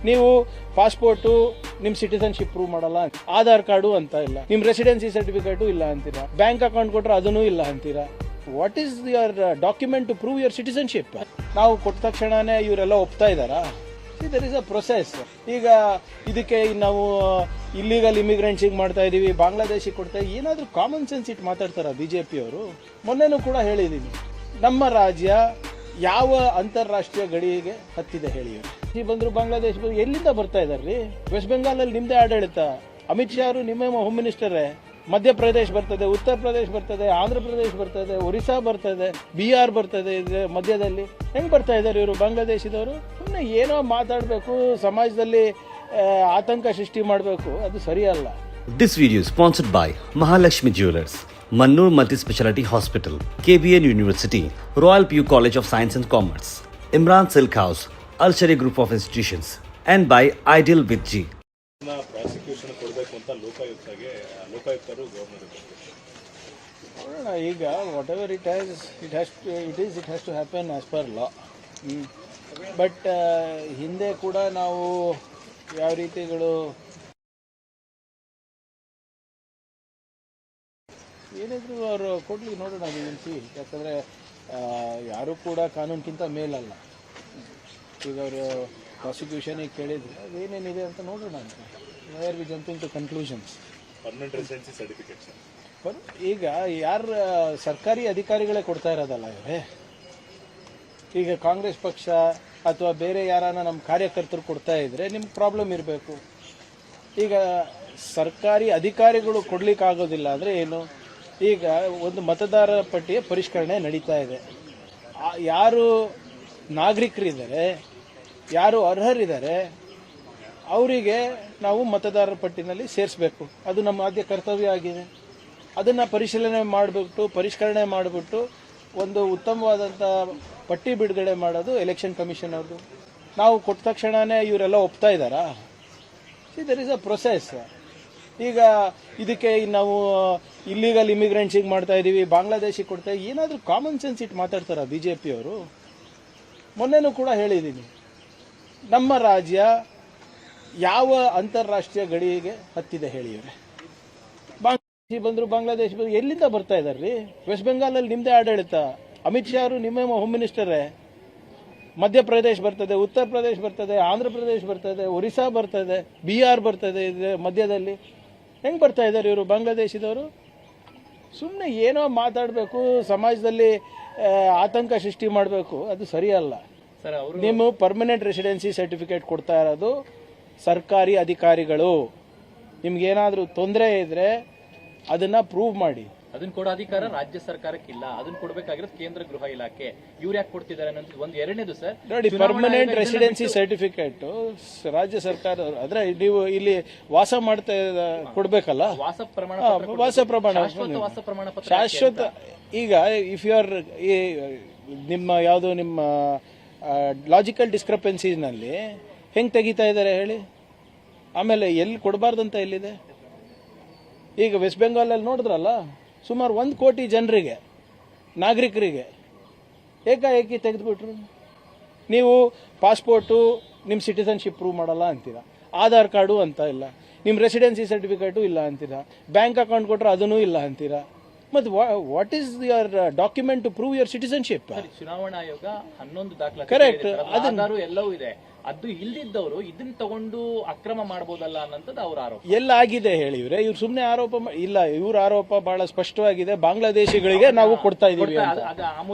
ನೀವು ಪಾಸ್ಪೋರ್ಟು ನಿಮ್ಮ citizenship prove ಮಾಡಲ್ಲ, ಆಧಾರ್ ಕಾರ್ಡು ಅಂತ ಇಲ್ಲ, ನಿಮ್ಮ ರೆಸಿಡೆನ್ಸಿ ಸರ್ಟಿಫಿಕೇಟು ಇಲ್ಲ ಅಂತೀರಾ, ಬ್ಯಾಂಕ್ ಅಕೌಂಟ್ ಕೊಟ್ಟರೆ ಅದನ್ನೂ ಇಲ್ಲ ಅಂತೀರಾ. What is your document to prove your citizenship? ನಾವು ಕೊಟ್ಟ ತಕ್ಷಣನೇ ಇವರೆಲ್ಲ ಒಪ್ತಾ ಇದ್ದಾರಾ? There is a process. ಈಗ ಇದಕ್ಕೆ ನಾವು ಇಲ್ಲಿಗಲ್ ಇಮಿಗ್ರೆಂಟ್ಸಿಗೆ ಮಾಡ್ತಾ ಇದೀವಿ, ಬಾಂಗ್ಲಾದೇಶಿಗೆ ಕೊಡ್ತಾ ಇದೀವಿ, ಏನಾದರೂ ಕಾಮನ್ ಸೆನ್ಸ್ ಇಟ್ಟು ಮಾತಾಡ್ತಾರ ಬಿಜೆಪಿ ಅವರು? ಮೊನ್ನೆನೂ ಕೂಡ ಹೇಳಿದ್ದೀನಿ, ನಮ್ಮ ರಾಜ್ಯ ಯಾವ ಅಂತಾರಾಷ್ಟ್ರೀಯ ಗಡಿಗೆ ಹತ್ತಿದೆ ಹೇಳಿ? ಬಂದ್ರು ಬಾಂಗ್ಲಾದೇಶ ಬಂದ್ರು, ಎಲ್ಲಿಂದ ಬರ್ತಾ ಇದಾರ್ರಿ? ವೆಸ್ಟ್ ಬೆಂಗಾಲಲ್ಲಿ ನಿಮ್ದೇ ಆಡಳಿತ, ಅಮಿತ್ ಶಾ ಅವರು ನಿಮ್ಮ ಹೋಮ್ ಮಿನಿಸ್ಟರೇ. ಮಧ್ಯಪ್ರದೇಶ ಬರ್ತದೆ, ಉತ್ತರ ಪ್ರದೇಶ ಬರ್ತದೆ, ಆಂಧ್ರ ಪ್ರದೇಶ ಬರ್ತದೆ, ಒರಿಸ್ಸಾ ಬರ್ತದೆ, ಬಿಹಾರ್ ಬರ್ತದೆ, ಮಧ್ಯದಲ್ಲಿ ಹೆಂಗ್ ಬರ್ತಾ ಇದ್ದಾರೆ ಇವರು ಬಾಂಗ್ಲಾದೇಶದವರು? ಸುಮ್ಮನೆ ಏನೋ ಮಾತಾಡಬೇಕು, ಸಮಾಜದಲ್ಲಿ ಆತಂಕ ಸೃಷ್ಟಿ ಮಾಡಬೇಕು, ಅದು ಸರಿಯಲ್ಲ. This video is sponsored by Mahalakshmi Jewelers, Mannur Multi-Speciality Hospital, KBN University, Royal PU College of Science and Commerce, Imran Silk House, Al-Sharia Group of Institutions, and by Ideal with G. Prosecution ಕೊಡಬೇಕು ಅಂತ ಲೋಕಾಯುಕ್ತರು governor ನೋಡೋಣ. ಈಗ whatever it has to happen as per law. But ಹಿಂದೆ ಕೂಡ ನಾವು ಯಾವ ರೀತಿಗಳು ಏನಿದ್ರು ಅವರು ಕೊಡ್ಲಿ, ನೋಡೋಣ ನಿಲ್ಲಿಸಿ. ಯಾಕಂದರೆ ಯಾರೂ ಕೂಡ ಕಾನೂನಿಗಿಂತ ಮೇಲಲ್ಲ. ಈಗ ಅವರು ಪ್ರಾಸಿಕ್ಯೂಷನಿಗೆ ಕೇಳಿದ್ರು ಅದೇನೇನಿದೆ ಅಂತ ನೋಡೋಣ ಅಂತ. Where we jumping to conclusions. Permanent residency certificates ಈಗ ಯಾರು ಸರ್ಕಾರಿ ಅಧಿಕಾರಿಗಳೇ ಕೊಡ್ತಾ ಇರೋದಲ್ಲ ಇವರೇ. ಈಗ ಕಾಂಗ್ರೆಸ್ ಪಕ್ಷ ಅಥವಾ ಬೇರೆ ಯಾರನ್ನ ನಮ್ಮ ಕಾರ್ಯಕರ್ತರು ಕೊಡ್ತಾ ಇದ್ರೆ ನಿಮ್ಗೆ ಪ್ರಾಬ್ಲಮ್ ಇರಬೇಕು. ಈಗ ಸರ್ಕಾರಿ ಅಧಿಕಾರಿಗಳು ಕೊಡ್ಲಿಕ್ಕಾಗೋದಿಲ್ಲ ಅಂದರೆ ಏನು? ಈಗ ಒಂದು ಮತದಾರರ ಪಟ್ಟಿಯ ಪರಿಷ್ಕರಣೆ ನಡೀತಾ ಇದೆ. ಯಾರು ನಾಗರಿಕರಿದ್ದಾರೆ, ಯಾರು ಅರ್ಹರಿದ್ದಾರೆ, ಅವರಿಗೆ ನಾವು ಮತದಾರರ ಪಟ್ಟಿನಲ್ಲಿ ಸೇರಿಸಬೇಕು. ಅದು ನಮ್ಮ ಆದ್ಯ ಕರ್ತವ್ಯ ಆಗಿದೆ. ಅದನ್ನು ಪರಿಶೀಲನೆ ಮಾಡಿಬಿಟ್ಟು, ಪರಿಷ್ಕರಣೆ ಮಾಡಿಬಿಟ್ಟು ಒಂದು ಉತ್ತಮವಾದಂಥ ಪಟ್ಟಿ ಬಿಡುಗಡೆ ಮಾಡೋದು ಎಲೆಕ್ಷನ್ ಕಮಿಷನ್ ಅವ್ರದ್ದು. ನಾವು ಕೊಟ್ಟ ತಕ್ಷಣವೇ ಇವರೆಲ್ಲ ಒಪ್ತಾ ಇದ್ದಾರಾ? There is a process. ಈಗ ಇದಕ್ಕೆ ನಾವು ಇಲ್ಲಿಗಲ್ ಇಮಿಗ್ರೆಂಟ್ಸಿಗೆ ಮಾಡ್ತಾ ಇದೀವಿ, ಬಾಂಗ್ಲಾದೇಶಿಗೆ ಕೊಡ್ತಾ ಇದೀವಿ, ಏನಾದರೂ ಕಾಮನ್ ಸೆನ್ಸ್ ಇಟ್ಟು ಮಾತಾಡ್ತಾರ ಬಿಜೆಪಿ ಅವರು? ಮೊನ್ನೆನೂ ಕೂಡ ಹೇಳಿದ್ದೀನಿ, ನಮ್ಮ ರಾಜ್ಯ ಯಾವ ಅಂತಾರಾಷ್ಟ್ರೀಯ ಗಡಿಗೆ ಹತ್ತಿದೆ ಹೇಳಿ ಇವರೇ? ಬಾಂಗ್ಲಾದೇಶಿ ಬಂದ್ರು, ಬಾಂಗ್ಲಾದೇಶ ಬಂದ್ರು, ಎಲ್ಲಿಂದ ಬರ್ತಾ ಇದಾರ್ರಿ? ವೆಸ್ಟ್ ಬೆಂಗಾಲಲ್ಲಿ ನಿಮ್ದೇ ಆಡಳಿತ, ಅಮಿತ್ ಶಾ ಅವರು ನಿಮ್ಮ ಹೋಮ್ ಮಿನಿಸ್ಟರೇ. ಮಧ್ಯಪ್ರದೇಶ ಬರ್ತದೆ, ಉತ್ತರ ಪ್ರದೇಶ ಬರ್ತದೆ, ಆಂಧ್ರ ಪ್ರದೇಶ ಬರ್ತದೆ, ಒರಿಸ್ಸಾ ಬರ್ತದೆ, ಬಿಹಾರ್ ಬರ್ತದೆ, ಮಧ್ಯದಲ್ಲಿ ಹೆಂಗ್ ಬರ್ತಾ ಇದ್ದಾರೆ ಇವರು ಬಾಂಗ್ಲಾದೇಶದವರು? ಸುಮ್ಮನೆ ಏನೋ ಮಾತಾಡಬೇಕು, ಸಮಾಜದಲ್ಲಿ ಆತಂಕ ಸೃಷ್ಟಿ ಮಾಡಬೇಕು, ಅದು ಸರಿಯಲ್ಲ. ನಿಮ್ಮ ಪರ್ಮನೆಂಟ್ ರೆಸಿಡೆನ್ಸಿ ಸರ್ಟಿಫಿಕೇಟ್ ಕೊಡ್ತಾ ಇರೋದು ಸರ್ಕಾರಿ ಅಧಿಕಾರಿಗಳು. ನಿಮ್ಗೇನಾದರೂ ತೊಂದರೆ ಇದ್ರೆ ಅದನ್ನ ಪ್ರೂವ್ ಮಾಡಿ. ಅದನ್ನ ಕೊಡೋ ಅಧಿಕಾರ ರಾಜ್ಯ ಸರ್ಕಾರಕ್ಕಿಲ್ಲ, ಅದನ್ನ ಕೊಡಬೇಕಾಗಿರೋದು ಕೇಂದ್ರ ಗೃಹ ಇಲಾಖೆ. ಇವ್ರು ಯಾಕೆ ಕೊಡ್ತಿದ್ದಾರೆ ಅನ್ನೋದು ಒಂದು. ಎರಡನೇದು ಸರ್ ನೋಡಿ, ಪರ್ಮನೆಂಟ್ ರೆಸಿಡೆನ್ಸಿ ಸರ್ಟಿಫಿಕೇಟ್ ರಾಜ್ಯ ಸರ್ಕಾರ, ಅಂದ್ರೆ ನೀವು ಇಲ್ಲಿ ವಾಸ ಮಾಡ್ತಾ ಕೊಡ್ಬೇಕಲ್ಲ, ವಾಸ ಪ್ರಮಾಣ ಶಾಶ್ವತ. ಈಗ ಇಫ್ ಯು ಆರ್ ನಿಮ್ಮ ಯಾವುದು ನಿಮ್ಮ ಲಾಜಿಕಲ್ ಡಿಸ್ಕ್ರಪೆನ್ಸಿನಲ್ಲಿ ಹೆಂಗೆ ತೆಗಿತಾ ಇದ್ದಾರೆ ಹೇಳಿ? ಆಮೇಲೆ ಎಲ್ಲಿ ಕೊಡಬಾರ್ದಂತ ಎಲ್ಲಿದೆ? ಈಗ ವೆಸ್ಟ್ ಬೆಂಗಾಲಲ್ಲಿ ನೋಡಿದ್ರಲ್ಲ, ಸುಮಾರು 1 ಕೋಟಿ ಜನರಿಗೆ, ನಾಗರಿಕರಿಗೆ ಏಕಾಏಕಿ ತೆಗೆದುಬಿಟ್ರು. ನೀವು ಪಾಸ್ಪೋರ್ಟು ನಿಮ್ಮ ಸಿಟಿಸನ್ಶಿಪ್ ಪ್ರೂವ್ ಮಾಡಲ್ಲ ಅಂತೀರಾ, ಆಧಾರ್ ಕಾರ್ಡು ಅಂತ ಇಲ್ಲ, ನಿಮ್ಮ ರೆಸಿಡೆನ್ಸಿ ಸರ್ಟಿಫಿಕೇಟು ಇಲ್ಲ ಅಂತೀರಾ, ಬ್ಯಾಂಕ್ ಅಕೌಂಟ್ ಕೊಟ್ಟರೆ ಅದನ್ನೂ ಇಲ್ಲ ಅಂತೀರಾ. ಮತ್ತು what is your document to prove your citizenship? ಚುನಾವಣಾ ಆಯೋಗ 11 ದಾಖಲಾತಿ, ಕರೆಕ್ಟ್, ಅದನ್ನು ಎಲ್ಲವೂ ಇದೆ. ಅದು ಇಲ್ದಿದ್ದವರು ಇದನ್ನ ತಗೊಂಡು ಅಕ್ರಮ ಮಾಡಬಹುದಲ್ಲ ಅನ್ನೋದು ಅವ್ರ ಆರೋಪ. ಎಲ್ಲಾಗಿದೆ ಹೇಳಿ ಇವ್ರೆ? ಇವ್ರು ಸುಮ್ಮನೆ ಆರೋಪ ಇಲ್ಲ, ಇವ್ರ ಆರೋಪ ಬಹಳ ಸ್ಪಷ್ಟವಾಗಿದೆ. ಬಾಂಗ್ಲಾದೇಶಿಗಳಿಗೆ ನಾವು ಕೊಡ್ತಾ ಇದೀವಿ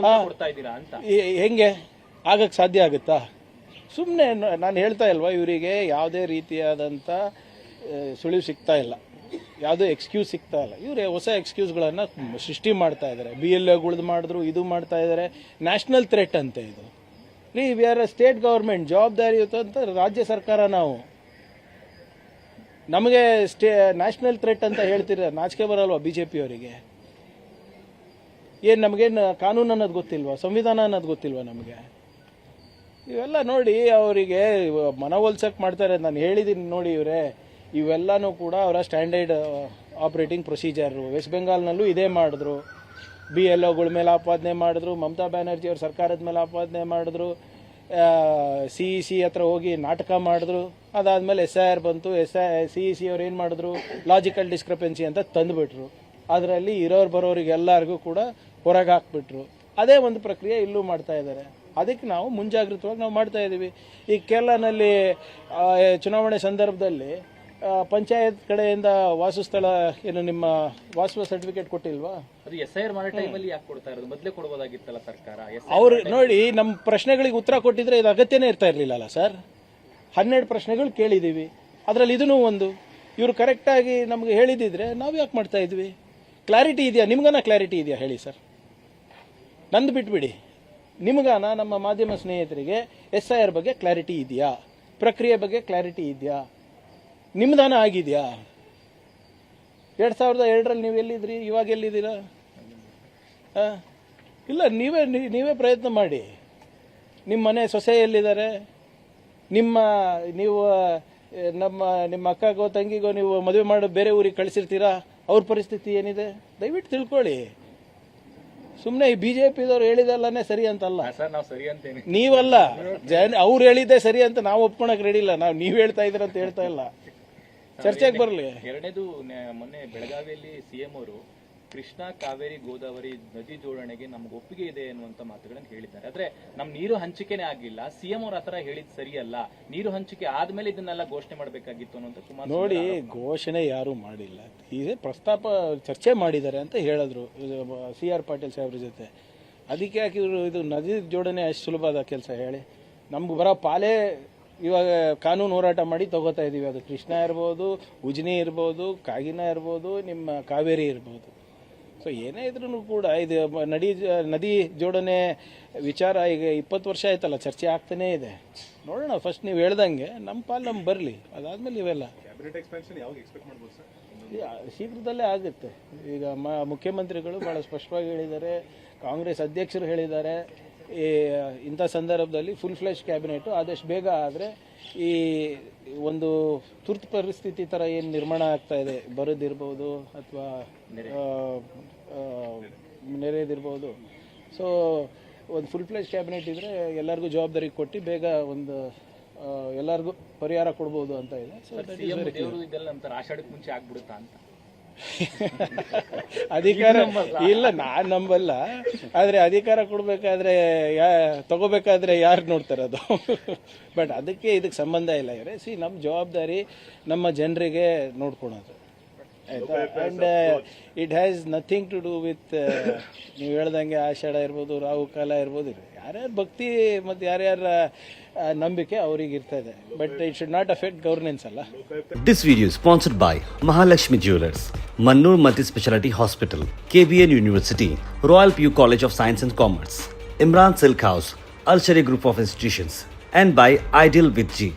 ಅಂತ. ಹೆಂಗೆ ಆಗಕ್ಕೆ ಸಾಧ್ಯ ಆಗುತ್ತಾ? ಸುಮ್ಮನೆ ನಾನು ಹೇಳ್ತಾ ಇಲ್ವಾ, ಇವರಿಗೆ ಯಾವುದೇ ರೀತಿಯಾದಂಥ ಸುಳಿವು ಸಿಗ್ತಾ ಇಲ್ಲ, ಯಾವುದೋ ಎಕ್ಸ್ಕ್ಯೂಸ್ ಸಿಗ್ತಾ ಇಲ್ಲ. ಇವರೇ ಹೊಸ ಎಕ್ಸ್ಕ್ಯೂಸ್ಗಳನ್ನು ಸೃಷ್ಟಿ ಮಾಡ್ತಾ ಇದ್ದಾರೆ. BLOಗಳದ್ದು ಮಾಡಿದ್ರು, ಇದು ಮಾಡ್ತಾ ಇದ್ದಾರೆ. ನ್ಯಾಷನಲ್ ಥ್ರೆಟ್ ಅಂತ ಇದು. ವಿ ಆರ್ ಸ್ಟೇಟ್ ಗವರ್ಮೆಂಟ್, ಜವಾಬ್ದಾರಿ ಅಂತ ರಾಜ್ಯ ಸರ್ಕಾರ. ನಾವು ನಮಗೆ ನ್ಯಾಷನಲ್ ಥ್ರೆಟ್ ಅಂತ ಹೇಳ್ತೀರ, ನಾಚಿಕೆ ಬರಲ್ವಾ ಬಿಜೆಪಿ ಅವರಿಗೆ? ಏನು ನಮಗೇನು ಕಾನೂನು ಅನ್ನೋದು ಗೊತ್ತಿಲ್ವಾ? ಸಂವಿಧಾನ ಅನ್ನೋದು ಗೊತ್ತಿಲ್ವಾ ನಮಗೆ? ಇವೆಲ್ಲ ನೋಡಿ ಅವರಿಗೆ ಮನವೊಲಿಸಕ್ಕೆ ಮಾಡ್ತಾರೆ. ನಾನು ಹೇಳಿದ್ದೀನಿ ನೋಡಿ, ಇವರೇ ಇವೆಲ್ಲನೂ ಕೂಡ ಅವರ ಸ್ಟ್ಯಾಂಡರ್ಡ್ ಆಪರೇಟಿಂಗ್ ಪ್ರೊಸೀಜರು. ವೆಸ್ಟ್ ಬೆಂಗಾಲ್ನಲ್ಲೂ ಇದೇ ಮಾಡಿದ್ರು. BLOಗಳ ಮೇಲೆ ಆಪಾದನೆ ಮಾಡಿದ್ರು, ಮಮತಾ ಬ್ಯಾನರ್ಜಿ ಅವ್ರ ಸರ್ಕಾರದ ಮೇಲೆ ಆಪಾದನೆ ಮಾಡಿದ್ರು. CEC ಹತ್ರ ಹೋಗಿ ನಾಟಕ ಮಾಡಿದ್ರು. ಅದಾದಮೇಲೆ SIR ಬಂತು. CEC ಅವ್ರು ಏನು ಮಾಡಿದ್ರು, ಲಾಜಿಕಲ್ ಡಿಸ್ಕ್ರಪೆನ್ಸಿ ಅಂತ ತಂದುಬಿಟ್ರು. ಅದರಲ್ಲಿ ಇರೋರು ಬರೋರಿಗೆ ಎಲ್ಲರಿಗೂ ಕೂಡ ಹೊರಗೆ ಹಾಕ್ಬಿಟ್ರು. ಅದೇ ಒಂದು ಪ್ರಕ್ರಿಯೆ ಇಲ್ಲೂ ಮಾಡ್ತಾ ಇದ್ದಾರೆ. ಅದಕ್ಕೆ ನಾವು ಮುಂಜಾಗ್ರತವಾಗಿ ನಾವು ಮಾಡ್ತಾ ಇದ್ದೀವಿ. ಈ ಕೇರಳನಲ್ಲಿ ಚುನಾವಣೆ ಸಂದರ್ಭದಲ್ಲಿ ಪಂಚಾಯತ್ ಕಡೆಯಿಂದ ವಾಸಸ್ಥಳ ಏನು ನಿಮ್ಮ ವಾಸುವ ಸರ್ಟಿಫಿಕೇಟ್ ಕೊಟ್ಟಿಲ್ವಾ? ಅದು SIR ಮಾಡೋ ಟೈಮಲ್ಲಿ ಯಾಕೆ ಕೊಡ್ತಾ ಇರೋದು? ಮೊದಲೇ ಕೊಡ್ಬೋದಾಗಿತ್ತಲ್ಲ ಸರ್ಕಾರ. ಅವ್ರು ನೋಡಿ, ನಮ್ಮ ಪ್ರಶ್ನೆಗಳಿಗೆ ಉತ್ತರ ಕೊಟ್ಟಿದ್ರೆ ಇದು ಅಗತ್ಯನೇ ಇರ್ತಾ ಇರಲಿಲ್ಲಲ್ಲ ಸರ್. 12 ಪ್ರಶ್ನೆಗಳು ಕೇಳಿದ್ದೀವಿ, ಅದರಲ್ಲಿ ಇದೂ ಒಂದು. ಇವರು ಕರೆಕ್ಟಾಗಿ ನಮಗೆ ಹೇಳಿದಿದ್ರೆ ನಾವು ಯಾಕೆ ಮಾಡ್ತಾ ಇದ್ವಿ? ಕ್ಲಾರಿಟಿ ಇದೆಯಾ ನಿಮ್ಗಾನ? ಕ್ಲಾರಿಟಿ ಇದೆಯಾ ಹೇಳಿ ಸರ್. ನಂದು ಬಿಟ್ಬಿಡಿ, ನಿಮಗಾನ ನಮ್ಮ ಮಾಧ್ಯಮ ಸ್ನೇಹಿತರಿಗೆ SIR ಬಗ್ಗೆ ಕ್ಲಾರಿಟಿ ಇದೆಯಾ? ಪ್ರಕ್ರಿಯೆ ಬಗ್ಗೆ ಕ್ಲಾರಿಟಿ ಇದೆಯಾ? ನಿಮ್ದಾನ ಆಗಿದೆಯಾ? 2002ರಲ್ಲಿ ನೀವು ಎಲ್ಲಿದ್ರಿ, ಇವಾಗ ಎಲ್ಲಿದ್ದೀರಾ? ಇಲ್ಲ, ನೀವೇ ಪ್ರಯತ್ನ ಮಾಡಿ. ನಿಮ್ಮ ಮನೆ ಸೊಸೆ ಎಲ್ಲಿದ್ದಾರೆ? ನೀವು ನಿಮ್ಮ ಅಕ್ಕಗೋ ತಂಗಿಗೋ ನೀವು ಮದುವೆ ಮಾಡಿ ಬೇರೆ ಊರಿಗೆ ಕಳಿಸಿರ್ತೀರಾ, ಅವ್ರ ಪರಿಸ್ಥಿತಿ ಏನಿದೆ ದಯವಿಟ್ಟು ತಿಳ್ಕೊಳ್ಳಿ. ಸುಮ್ಮನೆ ಈ BJPದವ್ರು ಹೇಳಿದಲ್ಲೇ ಸರಿ ಅಂತಲ್ಲ ಸರ್, ನಾವು ಸರಿ ಅಂತೇನೆ. ನೀವಲ್ಲ, ಅವ್ರು ಹೇಳಿದ್ದೆ ಸರಿ ಅಂತ ನಾವು ಒಪ್ಕೊಳಕ್ ರೆಡಿ ಇಲ್ಲ. ನೀವು ಹೇಳ್ತಾ ಇದ್ದೀರ ಅಂತ ಹೇಳ್ತಾ ಇಲ್ಲ. ಚರ್ಚೆಗೆ ಬರಲಿ. ಎರಡನೇದು, ಮೊನ್ನೆ ಬೆಳಗಾವಿಯಲ್ಲಿ CM ಅವರು ಕೃಷ್ಣ, ಕಾವೇರಿ, ಗೋದಾವರಿ ನದಿ ಜೋಡಣೆಗೆ ನಮ್ಗೆ ಒಪ್ಪಿಗೆ ಇದೆ ಅನ್ನುವಂತ ಮಾತುಗಳನ್ನು ಹೇಳಿದ್ದಾರೆ. ಆದ್ರೆ ನಮ್ ನೀರು ಹಂಚಿಕೆನೇ ಆಗಿಲ್ಲ. CM ಅವ್ರ ಆತರ ಹೇಳಿದ್ ಸರಿಯಲ್ಲ. ನೀರು ಹಂಚಿಕೆ ಆದ್ಮೇಲೆ ಇದನ್ನೆಲ್ಲ ಘೋಷಣೆ ಮಾಡಬೇಕಾಗಿತ್ತು ಅನ್ನುವಂತ ಸುಮಾರು ನೋಡಿ, ಘೋಷಣೆ ಯಾರು ಮಾಡಿಲ್ಲ. ಇದೇ ಪ್ರಸ್ತಾಪ ಚರ್ಚೆ ಮಾಡಿದ್ದಾರೆ ಅಂತ ಹೇಳಿದ್ರು CR ಪಾಟೀಲ್ ಸಾಹೇಬ್ರ ಜೊತೆ. ಅದಕ್ಕೆ ಯಾಕೆ ಇವರು ಇದು ನದಿ ಜೋಡಣೆ ಅಷ್ಟು ಸುಲಭದ ಕೆಲಸ ಹೇಳಿ? ನಮ್ಗೆ ಬರೋ ಪಾಲೇ ಇವಾಗ ಕಾನೂನು ಹೋರಾಟ ಮಾಡಿ ತಗೋತಾ ಇದೀವಿ. ಅದು ಕೃಷ್ಣ ಇರ್ಬೋದು, ಉಜ್ನಿ ಇರ್ಬೋದು, ಕಾಗಿನ ಇರ್ಬೋದು, ನಿಮ್ಮ ಕಾವೇರಿ ಇರ್ಬೋದು. ಸೊ ಏನೇ ಇದ್ರೂ ಕೂಡ ಇದು ನದಿ ಜೋಡಣೆ ವಿಚಾರ ಈಗ 20 ವರ್ಷ ಆಯ್ತಲ್ಲ, ಚರ್ಚೆ ಆಗ್ತಾನೇ ಇದೆ. ನೋಡೋಣ, ಫಸ್ಟ್ ನೀವು ಹೇಳ್ದಂಗೆ ನಮ್ಮ ಪಾಲು ನಮ್ಗೆ ಬರಲಿ, ಅದಾದ್ಮೇಲೆ ಇವೆಲ್ಲ ಕ್ಯಾಬಿನೆಟ್ ಎಕ್ಸ್ಪೆನ್ಷನ್ ಯಾವಾಗ ಎಕ್ಸ್ಪೆಕ್ಟ್ ಮಾಡ್ಬೋದು ಸರ್? ಶೀಘ್ರದಲ್ಲೇ ಆಗುತ್ತೆ. ಈಗ ಮುಖ್ಯಮಂತ್ರಿಗಳು ಭಾಳ ಸ್ಪಷ್ಟವಾಗಿ ಹೇಳಿದ್ದಾರೆ, ಕಾಂಗ್ರೆಸ್ ಅಧ್ಯಕ್ಷರು ಹೇಳಿದ್ದಾರೆ, ಇಂಥ ಸಂದರ್ಭದಲ್ಲಿ ಫುಲ್ ಫ್ಲೆಶ್ ಕ್ಯಾಬಿನೆಟು ಆದಷ್ಟು ಬೇಗ ಆದರೆ ಈ ಒಂದು ತುರ್ತು ಪರಿಸ್ಥಿತಿ ಥರ ಏನು ನಿರ್ಮಾಣ ಆಗ್ತಾ ಇದೆ, ಬರೋದಿರ್ಬೋದು ಅಥವಾ ನೆರೆದಿರ್ಬೋದು, ಸೊ ಒಂದು ಫುಲ್ ಫ್ಲೆಶ್ ಕ್ಯಾಬಿನೆಟ್ ಇದ್ದರೆ ಎಲ್ಲರಿಗೂ ಜವಾಬ್ದಾರಿ ಕೊಟ್ಟು ಬೇಗ ಒಂದು ಎಲ್ಲರಿಗೂ ಪರಿಹಾರ ಕೊಡ್ಬೋದು ಅಂತ ಇದೆ. ಸೊ ಇದೆಲ್ಲ ನಂತರ ಆಷಾಢಕ್ಕೆ ಮುಂಚೆ ಆಗ್ಬಿಡುತ್ತಾ ಅಂತ ಅಧಿಕಾರ ಇಲ್ಲ, ನಾನು ನಂಬಲ್ಲ. ಆದರೆ ಅಧಿಕಾರ ಕೊಡಬೇಕಾದ್ರೆ ತಗೋಬೇಕಾದ್ರೆ ಯಾರು ನೋಡ್ತಾರೆ ಅದು? ಬಟ್ ಅದಕ್ಕೆ ಇದಕ್ಕೆ ಸಂಬಂಧ ಇಲ್ಲ. ಇವರೇ ನಮ್ಮ ಜವಾಬ್ದಾರಿ ನಮ್ಮ ಜನರಿಗೆ ನೋಡ್ಕೊಳೋದು, ಆಯಿತಾ? And it has nothing to do with ನೀವು ಹೇಳ್ದಂಗೆ ಆಷಾಢ ಇರ್ಬೋದು, ರಾಹು ಕಾಲ ಇರ್ಬೋದು. ಯಾರ್ಯಾರ ಭಕ್ತಿ ಮತ್ತು ಯಾರ್ಯಾರ ನಂಬಿಕೆ ಅವ್ರಿಗೆ ಇರ್ತದೆ. But it should not affect governance ಅಲ್ಲ. This video is sponsored by Mahalakshmi Jewelers, Mannur Multi-Speciality Hospital, KBN University, Royal PU College of Science and Commerce, Imran Silk House, Alshari Group of Institutions, and by Ideal with G.